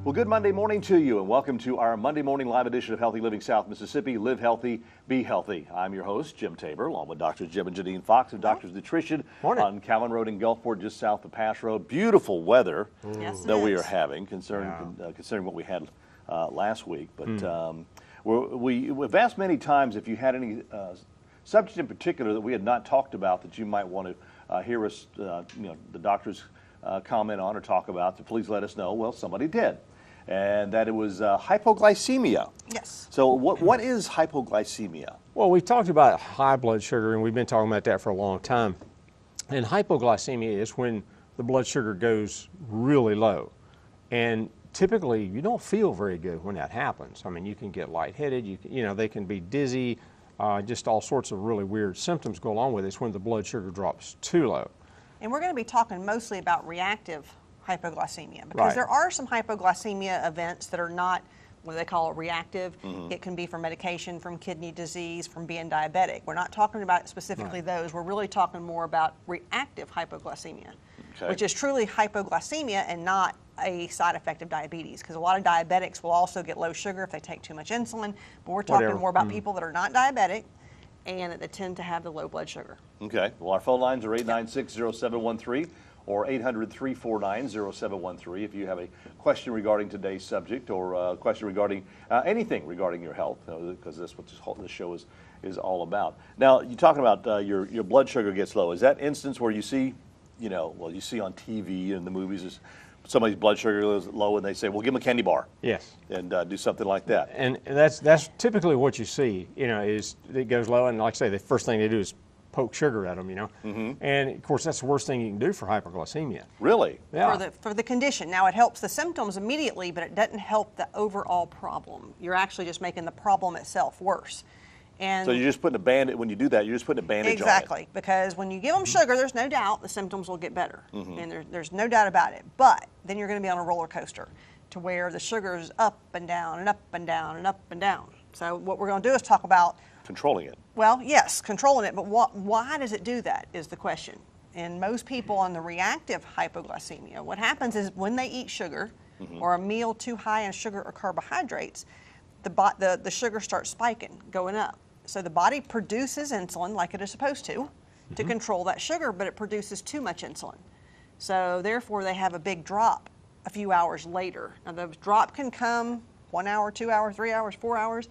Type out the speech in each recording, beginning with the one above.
Well, good Monday morning to you, and welcome to our Monday morning live edition of Healthy Living South Mississippi. Live healthy, be healthy. I'm your host, Jim Tabor, along with Drs. Jim and Janine Fox of Doctors Nutrition on Calvin Road in Gulfport, just south of Pass Road. Beautiful weather that we are having, considering what we had last week. But we've asked many times if you had any subject in particular that we had not talked about that you might want to hear us, the doctors comment on or talk about. So please let us know. Well, somebody did. And that it was hypoglycemia. Yes. So what is hypoglycemia? Well, we talked about high blood sugar, and we've been talking about that for a long time. And hypoglycemia is when the blood sugar goes really low. And typically, you don't feel very good when that happens. I mean, you can get lightheaded, they can be dizzy, just all sorts of really weird symptoms go along with it. It's when the blood sugar drops too low. And we're going to be talking mostly about reactive hypoglycemia, because there are some hypoglycemia events that are not what they call reactive. It can be from medication, from kidney disease, from being diabetic. We're not talking about specifically those. We're really talking more about reactive hypoglycemia, which is truly hypoglycemia and not a side effect of diabetes, because a lot of diabetics will also get low sugar if they take too much insulin, but we're talking more about people that are not diabetic and that tend to have the low blood sugar. Okay. Well, our phone lines are 896-0713 or 800-349-0713 if you have a question regarding today's subject or a question regarding anything regarding your health, because that's what this show is all about. Now, you're talking about your blood sugar gets low. Is that instance where you see, you see on TV and the movies is somebody's blood sugar is low and they say, well, give them a candy bar. Yes. And do something like that. And that's typically what you see, is it goes low, and like I say, the first thing they do is poke sugar at them, And of course, that's the worst thing you can do for hypoglycemia. Really? Yeah. For the condition. Now, it helps the symptoms immediately, but it doesn't help the overall problem. You're actually just making the problem itself worse. And so you're just putting a bandage, when you do that, you're just putting a bandage on it. Exactly, because when you give them sugar, there's no doubt the symptoms will get better. And there's no doubt about it. But then you're going to be on a roller coaster to where the sugar is up and down and up and down and up and down. So what we're going to do is talk about controlling it. Well, yes, controlling it, but why does it do that is the question. And most people on the reactive hypoglycemia, what happens is when they eat sugar or a meal too high in sugar or carbohydrates, the sugar starts spiking, going up. So the body produces insulin like it is supposed to control that sugar, but it produces too much insulin. So therefore, they have a big drop a few hours later. Now, the drop can come 1 hour, 2 hours, 3 hours, 4 hours.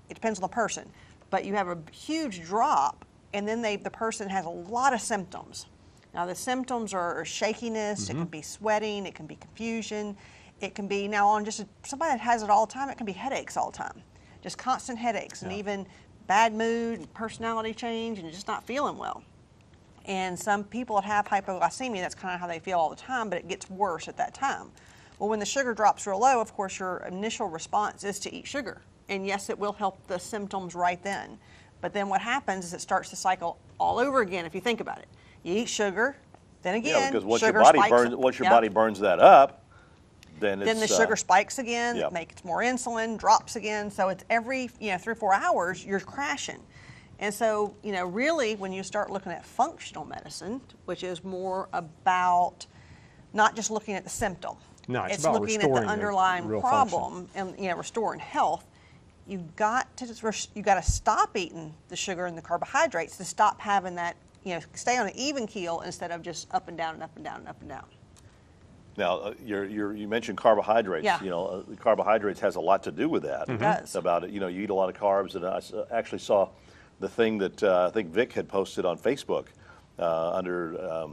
It depends on the person. But you have a huge drop, and then the person has a lot of symptoms. Now, the symptoms are shakiness, it can be sweating, it can be confusion, it can be, now on just somebody that has it all the time, it can be headaches all the time. Just constant headaches and even bad mood, personality change, and just not feeling well. And some people that have hypoglycemia, that's kind of how they feel all the time, but it gets worse at that time. Well, when the sugar drops real low, of course, your initial response is to eat sugar. And yes, it will help the symptoms right then. But then what happens is it starts the cycle all over again, if you think about it. You eat sugar, then again, because once sugar your body spikes. once your body burns that up, then the sugar spikes again, makes more insulin, drops again. So it's every 3 or 4 hours you're crashing. And so, really when you start looking at functional medicine, which is more about not just looking at the symptom. No, it's looking at the underlying problem and restoring health. You got to stop eating the sugar and the carbohydrates to stop having that, stay on an even keel instead of just up and down and up and down and up and down. Now, you mentioned carbohydrates. Yeah. Carbohydrates has a lot to do with that. It does. About it, you eat a lot of carbs, and I actually saw the thing that I think Vic had posted on Facebook under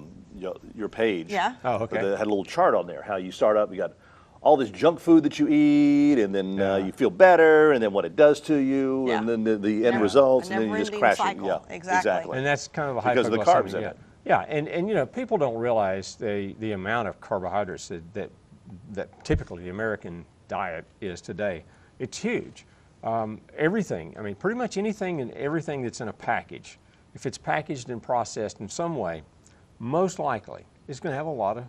your page. Yeah. Oh, okay. It had a little chart on there how you start up. You got all this junk food that you eat, and then you feel better, and then what it does to you, and then the end results, and then you just crash it. Yeah, exactly. And that's kind of a hypoglycemia. Because of the carbs in it. Yeah, and people don't realize the amount of carbohydrates that typically the American diet is today. It's huge. Everything, pretty much anything and everything that's in a package, if it's packaged and processed in some way, most likely it's going to have a lot of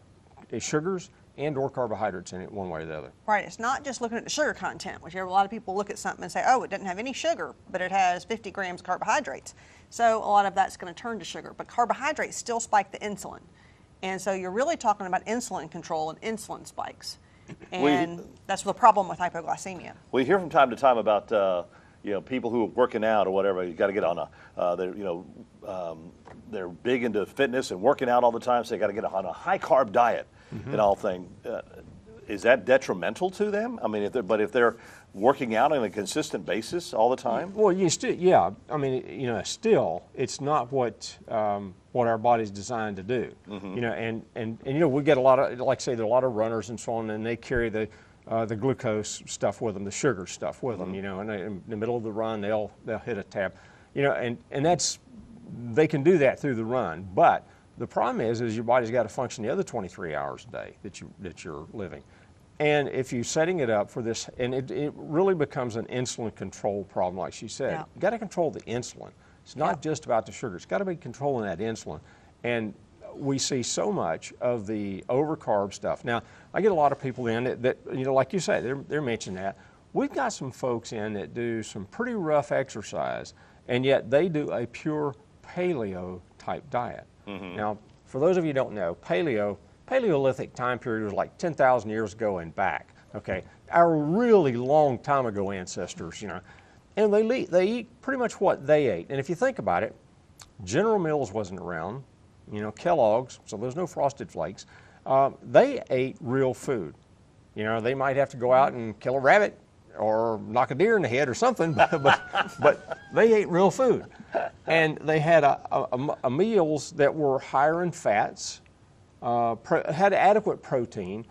sugars and or carbohydrates in it one way or the other. Right, it's not just looking at the sugar content, which a lot of people look at something and say, oh, it doesn't have any sugar, but it has 50 grams of carbohydrates. So a lot of that's going to turn to sugar, but carbohydrates still spike the insulin. And so you're really talking about insulin control and insulin spikes. And that's the problem with hypoglycemia. We hear from time to time about people who are working out or whatever. You got to get on they're big into fitness and working out all the time, so they got to get on a high carb diet and all thing. Is that detrimental to them? I mean, if they're working out on a consistent basis all the time? Well, yeah. I mean, still, it's not what our body's designed to do. And we get a lot of, like I say, there are a lot of runners and so on, and they carry the glucose stuff with them, the sugar stuff with them. And in the middle of the run, they'll hit a tab. And they can do that through the run, but the problem is your body's got to function the other 23 hours a day that you're living. And if you're setting it up for this, and it really becomes an insulin control problem, like she said. Yeah. You got to control the insulin. It's not just about the sugar. It's got to be controlling that insulin. And we see so much of the overcarb stuff. Now, I get a lot of people in that like you say, they're mentioning that. We've got some folks in that do some pretty rough exercise, and yet they do a pure paleo type diet. Now, for those of you who don't know, Paleolithic time period was like 10,000 years ago and back. Okay, our really long time ago ancestors, and they eat pretty much what they ate. And if you think about it, General Mills wasn't around, Kellogg's, so there's no Frosted Flakes. They ate real food. They might have to go out and kill a rabbit or knock a deer in the head or something, but they ate real food. And they had meals that were higher in fats, had adequate protein,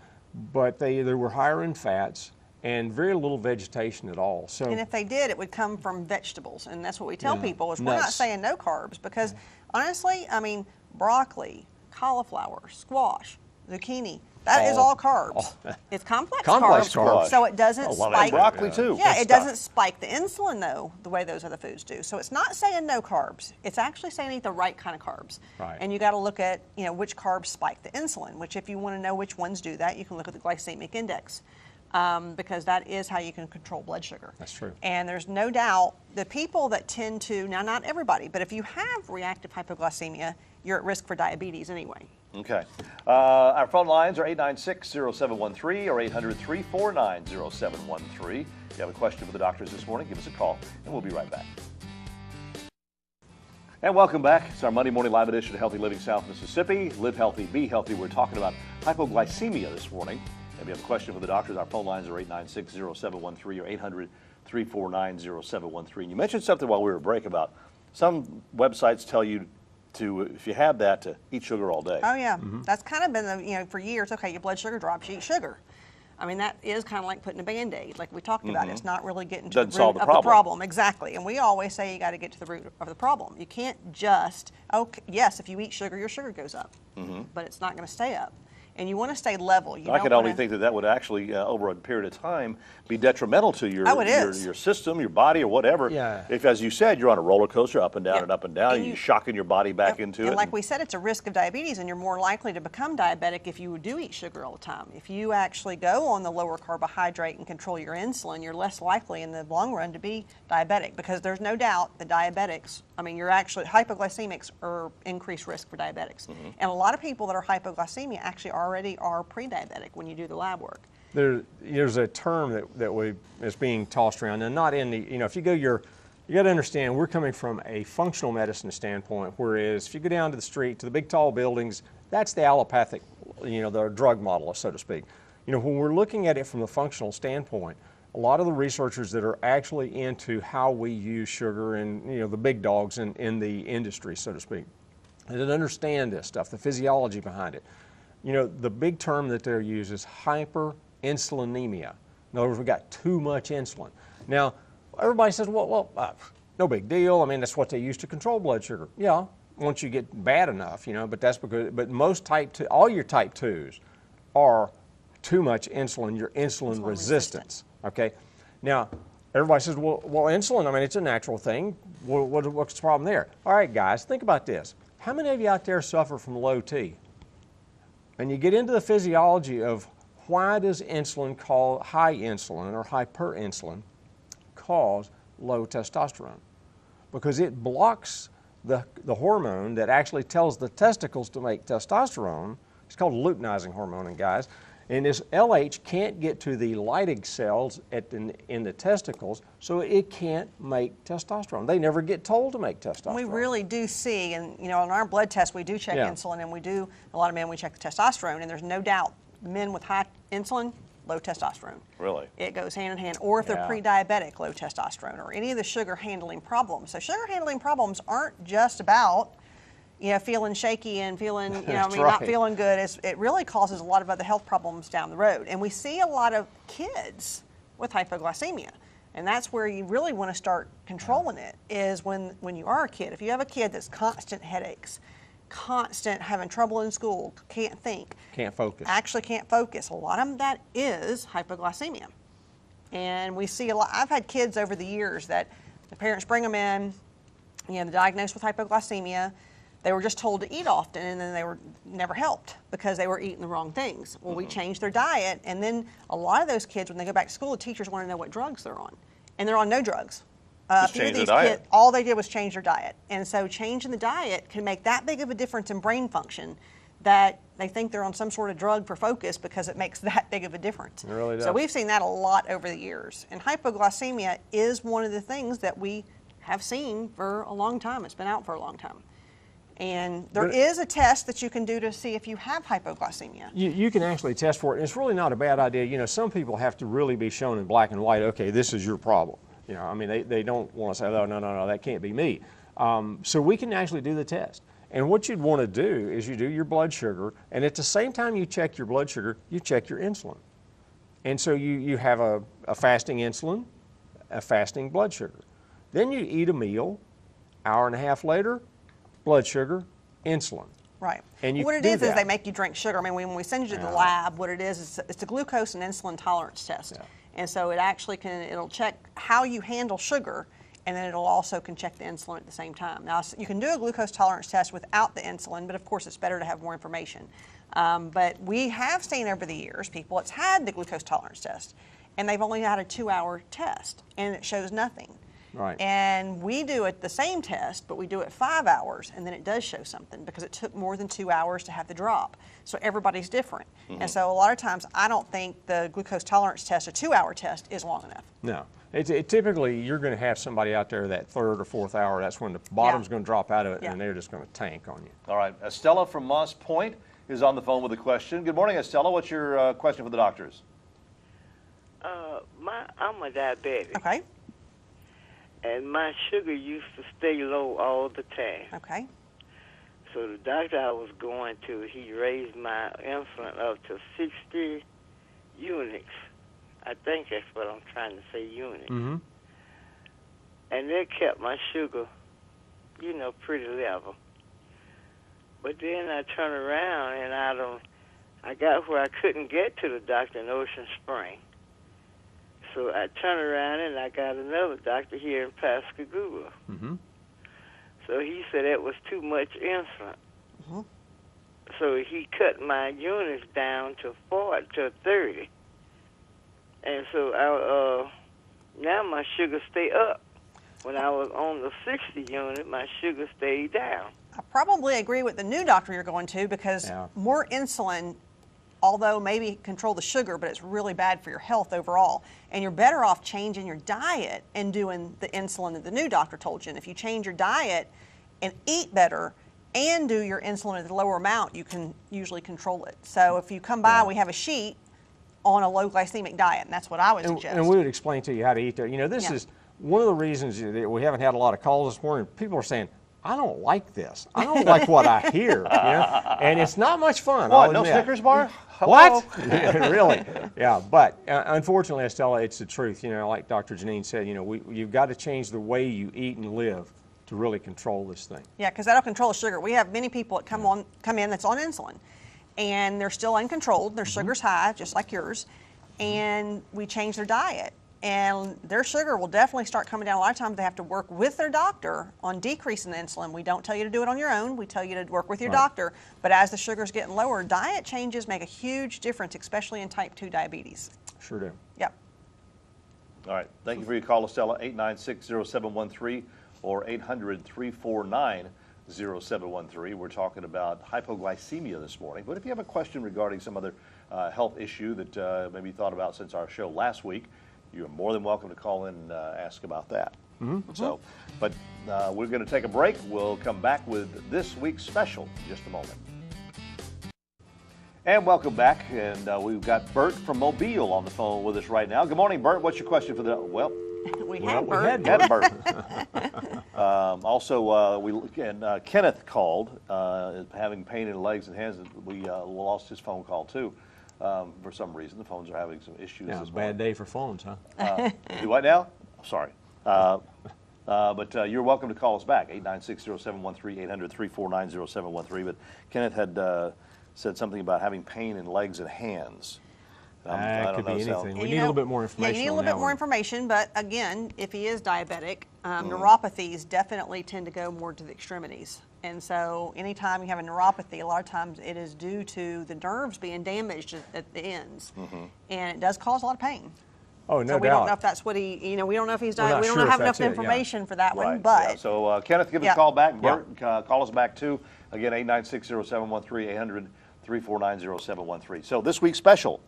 but they were higher in fats and very little vegetation at all. So, and if they did, it would come from vegetables, and that's what we tell people is we're not nuts. saying no carbs, because honestly, I mean, broccoli, cauliflower, squash, zucchini, that is all carbs. It's complex carbs, so it doesn't spike. Broccoli too. Yeah, it doesn't spike the insulin though, the way those other foods do. So it's not saying no carbs. It's actually saying eat the right kind of carbs. Right. And you got to look at which carbs spike the insulin. Which, if you want to know which ones do that, you can look at the glycemic index, because that is how you can control blood sugar. That's true. And there's no doubt the people that tend to, now not everybody, but if you have reactive hypoglycemia, you're at risk for diabetes anyway. Okay. Our phone lines are 896-0713 or 800-349-0713. If you have a question for the doctors this morning, give us a call, and we'll be right back. And welcome back. It's our Monday morning live edition of Healthy Living South Mississippi. Live healthy, be healthy. We're talking about hypoglycemia this morning. If you have a question for the doctors, our phone lines are 896-0713 or 800-349-0713. And you mentioned something while we were at break about some websites tell you to, if you have that, to eat sugar all day. Oh yeah, that's kind of been for years. Okay, your blood sugar drops, you eat sugar. I mean, that is kind of like putting a Band-Aid, like we talked about. It's not really getting to the root of the problem. Exactly. And we always say you got to get to the root of the problem. You can't just, yes, if you eat sugar, your sugar goes up, but it's not going to stay up. And you want to stay level. I could only think that would actually, over a period of time, be detrimental to your system, your body, or whatever. Yeah. If, as you said, you're on a roller coaster, up and down and up and down, and you're shocking your body back into it. And like we said, it's a risk of diabetes, and you're more likely to become diabetic if you do eat sugar all the time. If you actually go on the lower carbohydrate and control your insulin, you're less likely in the long run to be diabetic, because there's no doubt that diabetics, hypoglycemics are increased risk for diabetics. And a lot of people that are hypoglycemia actually already are pre-diabetic when you do the lab work. There's a term that is being tossed around, and not in the, if you go you got to understand, we're coming from a functional medicine standpoint, whereas if you go down to the street, to the big tall buildings, that's the allopathic, the drug model, so to speak. When we're looking at it from the functional standpoint, a lot of the researchers that are actually into how we use sugar and, the big dogs in the industry, so to speak, that understand this stuff, the physiology behind it. The big term that they're used is hyperinsulinemia. In other words, we got too much insulin. Now, everybody says, well, no big deal. I mean, that's what they use to control blood sugar. Yeah, once you get bad enough, but that's because, but most all your type 2s are too much insulin, your insulin resistance. Okay. Now, everybody says, well, insulin, I mean, it's a natural thing. What's the problem there? All right, guys, think about this. How many of you out there suffer from low T? And you get into the physiology of why does insulin high insulin or hyperinsulin cause low testosterone? Because it blocks the hormone that actually tells the testicles to make testosterone. It's called a luteinizing hormone in guys. And this LH can't get to the Leydig cells in the testicles, so it can't make testosterone. They never get told to make testosterone. We really do see, and in our blood test, we do check insulin, and we do, a lot of men, we check the testosterone, and there's no doubt men with high insulin, low testosterone. Really? It goes hand in hand. Or if they're pre-diabetic, low testosterone, or any of the sugar handling problems. So sugar handling problems aren't just about feeling shaky and feeling, not feeling good. It really causes a lot of other health problems down the road. And we see a lot of kids with hypoglycemia. And that's where you really want to start controlling it, is when you are a kid. If you have a kid that's constant headaches, constant having trouble in school, can't think. Can't focus. Actually can't focus. A lot of them, that is hypoglycemia. And we see a lot. I've had kids over the years that the parents bring them in, they're diagnosed with hypoglycemia. They were just told to eat often, and then they were never helped because they were eating the wrong things. Well, we changed their diet, and then a lot of those kids, when they go back to school, the teachers want to know what drugs they're on. And they're on no drugs. Just change their diet. Kids, all they did was change their diet. And so changing the diet can make that big of a difference in brain function that they think they're on some sort of drug for focus because it makes that big of a difference. It really does. So we've seen that a lot over the years. And hypoglycemia is one of the things that we have seen for a long time. It's been out for a long time. And there is a test that you can do to see if you have hypoglycemia. You can actually test for it, and it's really not a bad idea. Some people have to really be shown in black and white, okay, this is your problem. They don't want to say, oh, no, that can't be me. So we can actually do the test. And what you'd want to do is you do your blood sugar, and at the same time you check your blood sugar, you check your insulin. And so you have a fasting insulin, a fasting blood sugar. Then you eat a meal, hour and a half later, blood sugar, insulin. Right. And what it is they make you drink sugar. I mean, when we send you to the lab, what it is it's a glucose and insulin tolerance test. Yeah. And so it actually it'll check how you handle sugar, and then it'll also can check the insulin at the same time. Now, you can do a glucose tolerance test without the insulin, but of course it's better to have more information. But we have seen over the years people that's had the glucose tolerance test, and they've only had a 2-hour test, and it shows nothing. Right. And we do it the same test, but we do it 5 hours, and then it does show something because it took more than 2 hours to have the drop. So everybody's different. And so a lot of times I don't think the glucose tolerance test, a 2-hour test, is long enough. No. Typically, you're going to have somebody out there that 3rd or 4th hour. That's when the bottom's going to drop out of it, and they're just going to tank on you. All right. Estella from Moss Point is on the phone with a question. Good morning, Estella. What's your question for the doctors? I'm a diabetic. Okay. And my sugar used to stay low all the time. Okay. So the doctor I was going to, he raised my insulin up to 60 units. I think that's what I'm trying to say, units. Mm-hmm. And that kept my sugar, pretty level. But then I turned around and I got where I couldn't get to the doctor in Ocean Spring. So I turned around and I got another doctor here in Pascagoula. Mm-hmm. So he said it was too much insulin. Mm-hmm. So he cut my units down to 30. And so now my sugar stay up. When I was on the 60 unit, my sugar stayed down. I probably agree with the new doctor you're going to because more insulin, although maybe control the sugar, but it's really bad for your health overall. And you're better off changing your diet and doing the insulin that the new doctor told you. And if you change your diet and eat better and do your insulin at the lower amount, you can usually control it. So if you come by, we have a sheet on a low glycemic diet, and that's what I would suggest. And we would explain to you how to eat there. This is one of the reasons that we haven't had a lot of calls this morning. People are saying, I don't like this. I don't like what I hear. And it's not much fun. What, no Snickers bar? What? Really? Yeah, but unfortunately, Estella, it's the truth. Like Dr. Janine said, you've got to change the way you eat and live to really control this thing. Yeah, because that'll control the sugar. We have many people that come in that's on insulin, and they're still uncontrolled. Their sugar's high, just like yours, and we change their diet. And their sugar will definitely start coming down. A lot of times they have to work with their doctor on decreasing the insulin. We don't tell you to do it on your own. We tell you to work with your doctor. But as the sugar's getting lower, diet changes make a huge difference, especially in type 2 diabetes. Sure do. Yep. All right. Thank you for your call, Estella. 896-0713 or 800-349-0713. We're talking about hypoglycemia this morning. But if you have a question regarding some other health issue that maybe you thought about since our show last week, you're more than welcome to call in and ask about that. So, but we're going to take a break. We'll come back with this week's special in just a moment. And welcome back. And we've got Bert from Mobile on the phone with us right now. Good morning, Bert. What's your question for the, We had Bert. Bert. Kenneth called, having pain in legs and hands. We lost his phone call too. For some reason, the phones are having some issues. Yeah, this bad day for phones, huh? Do what now? Sorry. But you're welcome to call us back, 896-0713, 800-349-0713. But Kenneth had said something about having pain in legs and hands. That could be anything. We need a little bit more information. Yeah, you need a little bit more information, but again, if he is diabetic, neuropathies definitely tend to go more to the extremities. And so anytime you have a neuropathy, a lot of times it is due to the nerves being damaged at the ends. And it does cause a lot of pain. Oh, no doubt. So we don't know if that's what he, we don't know if he's diabetic. We don't sure have if enough that's it, information for that one, Right. but. Yeah. So Kenneth, give us a call back. Bert, call us back too. Again, 896-0713, 800-349-0713. So this week's special.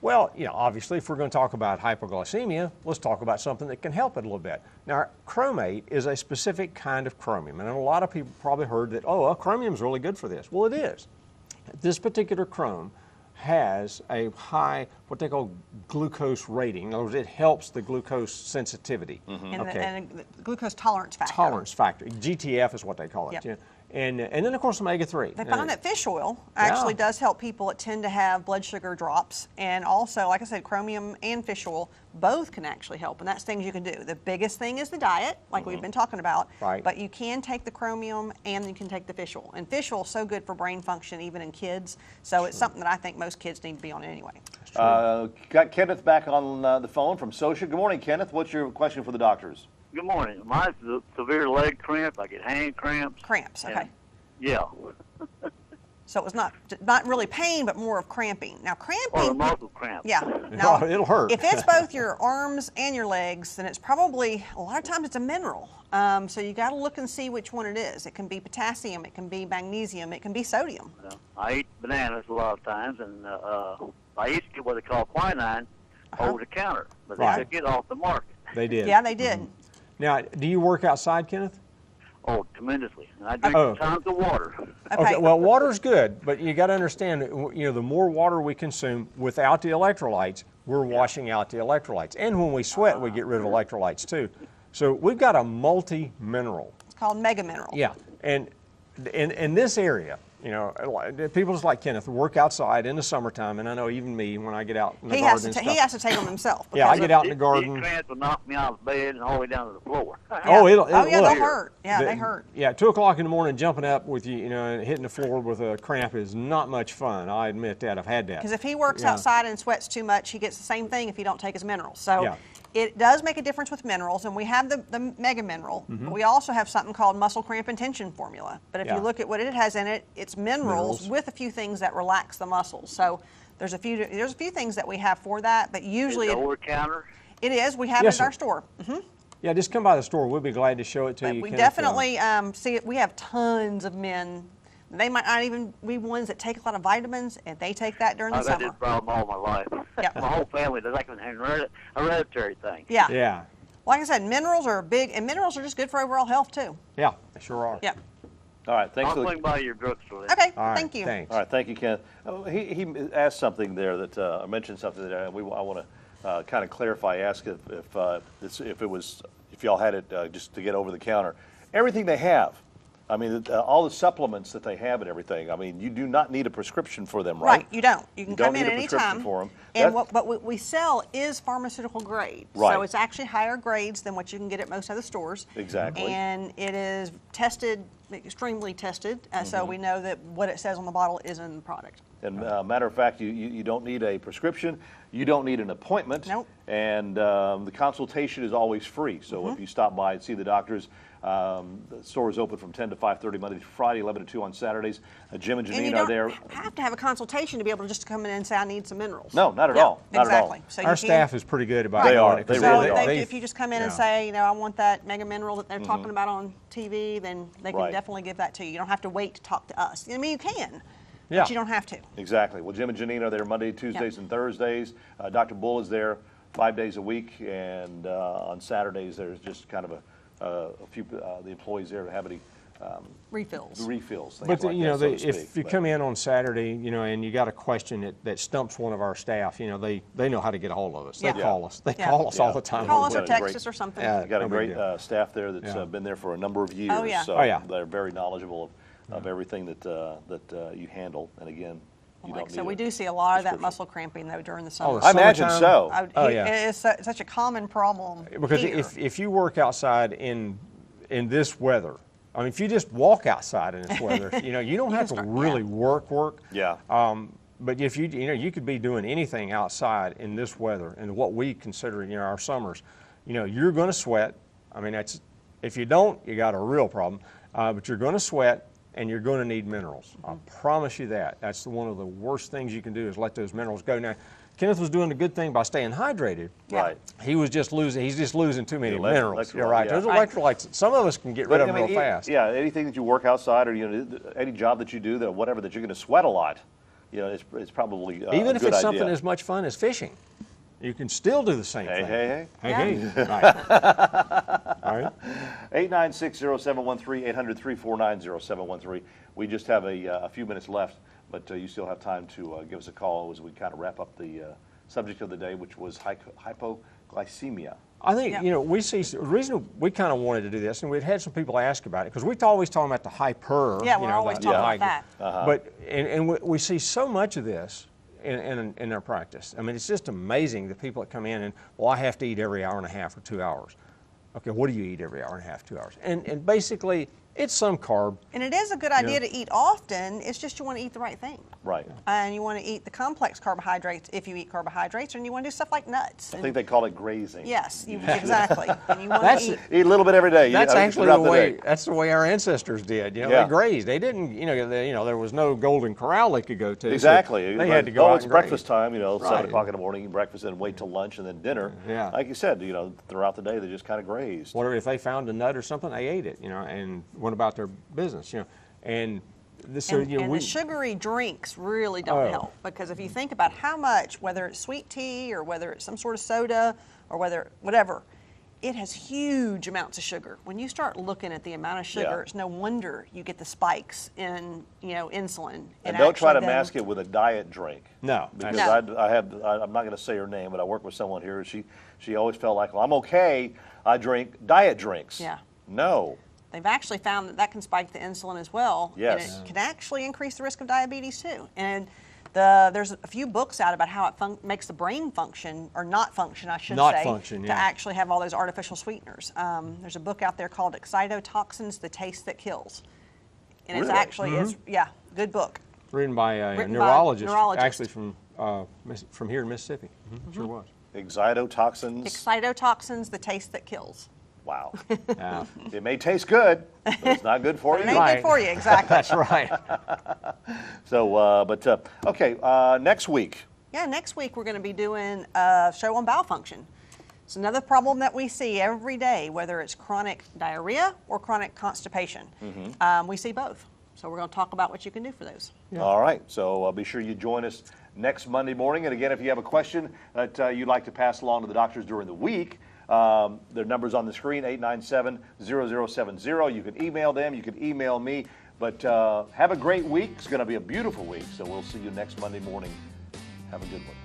Well, obviously, if we're going to talk about hypoglycemia, let's talk about something that can help it a little bit. Now, chromate is a specific kind of chromium, and a lot of people probably heard that, chromium is really good for this. Well, it is. This particular chrome has a high, what they call glucose rating. In other words, it helps the glucose sensitivity. And the glucose tolerance factor. Tolerance factor. GTF is what they call it. Yep. Yeah. And then, of course, omega-3. They found that fish oil actually does help people that tend to have blood sugar drops. And also, like I said, chromium and fish oil both can actually help. And that's things you can do. The biggest thing is the diet, like we've been talking about. Right. But you can take the chromium and you can take the fish oil. And fish oil is so good for brain function, even in kids. So it's something that I think most kids need to be on anyway. Got Kenneth back on the phone from Social. Good morning, Kenneth. What's your question for the doctors? Good morning. Mine's a severe leg cramp. I get hand cramps. Cramps, okay. Yeah. So it was not really pain, but more of cramping. Now cramping. Or a muscle cramp. Yeah. Now, it'll hurt. If it's both your arms and your legs, then it's probably, a lot of times it's a mineral. So you got to look and see which one it is. It can be potassium, it can be magnesium, it can be sodium. I eat bananas a lot of times, and I used to get what they call quinine over the counter, but they took it off the market. They did. Yeah, they did. Now, do you work outside, Kenneth? Oh, tremendously. And I drink tons of water. Okay. Well, water's good, but you got to understand, the more water we consume without the electrolytes, we're washing out the electrolytes. And when we sweat, we get rid of electrolytes too. So we've got a multi-mineral. It's called mega mineral. Yeah, and in this area, people just like Kenneth work outside in the summertime, and I know even me when I get out in the garden and stuff. He has to take them himself. Yeah, I get out in the garden. These cramps will knock me out of bed and all the way down to the floor. It'll they'll hurt. Yeah, they hurt. Yeah, 2 o'clock in the morning, jumping up with and hitting the floor with a cramp is not much fun. I admit that. I've had that. Because if he works outside and sweats too much, he gets the same thing if he don't take his minerals. So it does make a difference with minerals, and we have the mega mineral. But we also have something called muscle cramp and tension formula. But if you look at what it has in it, it's minerals with a few things that relax the muscles. So there's a few things that we have for that, but usually Is it over the counter? It is. We have it in our store. Yeah, just come by the store. We'll be glad to show it to you. We definitely see it. We have tons of men. They might not even be ones that take a lot of vitamins, and they take that during the I've had summer. this problem all my life. Yep. My whole family, they're like an hereditary thing. Yeah. Yeah. Like I said, minerals are big, and minerals are just good for overall health too. Yeah, they sure are. Yeah. All right, thanks. I'll swing by your drugstore then. Okay. All right, Thank you. Thanks. All right, thank you, Kenneth. He asked something there that I mentioned something that I want to kind of clarify. Ask if y'all had it just to get over the counter. Everything they have. I mean, all the supplements that they have and everything. I mean, you do not need a prescription for them, right? Right, you don't. You can come in need a prescription anytime. for them. And what we sell is pharmaceutical grade. Right. So it's actually higher grades than what you can get at most other stores. Exactly. And it is tested, extremely tested, so we know that what it says on the bottle is in the product. And matter of fact, you don't need a prescription. You don't need an appointment. Nope. And the consultation is always free. So if you stop by and see the doctors, the store is open from 10 to 5:30 Monday to Friday, 11 to 2 on Saturdays. Jim and Janine are there. You don't have to have a consultation to be able to just come in and say, I need some minerals. No, not at all. Not exactly. at all. So Our staff is pretty good about They doing are. it, 'cause They really are. If you just come in and say, I want that mega mineral that they're talking about on TV, then they can definitely give that to you. You don't have to wait to talk to us. I mean, you can. but you don't have to. Exactly. Well, Jim and Janine are there Monday, Tuesdays, and Thursdays. Dr. Bull is there 5 days a week, and on Saturdays there's just kind of a few the employees there to have any Refills. things But like you know, that, so to if speak. you But- come in on Saturday, you know, and you got a question that stumps one of our staff, you know, they know how to get a hold of us. They Yeah. call us. They Yeah. call us all Yeah. the time. Call us Yeah, or text great. us or something. Yeah. You got a No big great deal. staff there that's Yeah. been there for a number of years. Oh, yeah. So Oh, yeah. they're very knowledgeable of everything that you handle. And again, you Like, don't so need we a do see a lot of that prescription. muscle cramping though during the summer. the I imagine summertime. so. Oh, yeah. It's such a common problem Because here. if you work outside in this weather, I mean, if you just walk outside in this weather, you know, you don't have to start- really work. Yeah. But if you know, you could be doing anything outside in this weather and what we consider, you know, our summers, you know, you're going to sweat. I mean, if you don't, you got a real problem. But you're going to sweat and you're going to need minerals. I promise you that. That's one of the worst things you can do is let those minerals go. Now, Kenneth was doing a good thing by staying hydrated. Yeah. Right. He's just losing too many Elect- minerals. You're electrolyte, right. yeah. Those Right. electrolytes, some of us can get rid But of them real fast. Yeah, anything that you work outside or, you know, any job that you do, that whatever, that you're going to sweat a lot, you know, it's probably Even a if good it's something idea. as much fun as fishing, you can still do the same Hey, thing. hey, hey. Hey, right. All right. 896-0713, 800-349-0713. We just have a few minutes left, but you still have time to give us a call as we kind of wrap up the subject of the day, which was hypoglycemia. I think, Yeah. you know, we see, the reason we kind of wanted to do this, and we'd had some people ask about it, because we're always talking about the hyper. Yeah, you we're know, always the talking high- about that. But, and we see so much of this in our practice. I mean, it's just amazing the people that come in and, well, I have to eat every hour and a half or 2 hours. Okay, what do you eat every hour and a half, 2 hours? And basically, it's some carb. And it is a good idea to eat often. It's just you want to eat the right thing. Right. And you want to eat the complex carbohydrates if you eat carbohydrates, and you want to do stuff like nuts. I think they call it grazing. Yes, exactly. And you want That's- to eat. Eat a little bit every day. That's actually the throughout way. day. That's the way our ancestors did. You know, Yeah. they grazed. They didn't. You know, there was no golden corral they could go to. so Exactly. they had to go out it's and graze. breakfast time, you know, 7 Right. o'clock in the morning, eat breakfast, and wait till lunch, and then dinner. Yeah. Like you said, you know, throughout the day, they just kind of grazed. Whatever, if they found a nut or something, they ate it. You know, and went about their business. You know, and this. So, And, you know, and we. the sugary drinks really don't Oh. help, because if you think about how much, whether it's sweet tea or whether it's some sort of soda or whatever, it has huge amounts of sugar. When you start looking at the amount of sugar, Yeah. it's no wonder you get the spikes in, you know, insulin. And don't try to actually then- mask it with a diet drink. No, Because No. I'm not going to say her name, but I work with someone here. She always felt like, well, I'm okay. I drink diet drinks. Yeah. No. They've actually found that can spike the insulin as well. Yes. And it can actually increase the risk of diabetes too. And there's a few books out about how it makes the brain function, or not function, I should Not say, function, to yeah. actually have all those artificial sweeteners. There's a book out there called Excitotoxins, The Taste That Kills. And it's Really? actually, good book. Written by a Written by neurologist, neurologist. actually from here in Mississippi. Sure was. Excitotoxins. Excitotoxins, The Taste That Kills. Wow. Yeah. It may taste good, but it's not good for It you. ain't Right. good for you, exactly. That's right. So, okay, next week. Yeah, next week we're going to be doing a show on bowel function. It's another problem that we see every day, whether it's chronic diarrhea or chronic constipation. We see both. So we're going to talk about what you can do for those. All right, so be sure you join us next Monday morning. And again, if you have a question that you'd like to pass along to the doctors during the week, their number's on the screen, 897-0070. You can email them, you can email me. But have a great week. It's going to be a beautiful week. So we'll see you next Monday morning. Have a good one.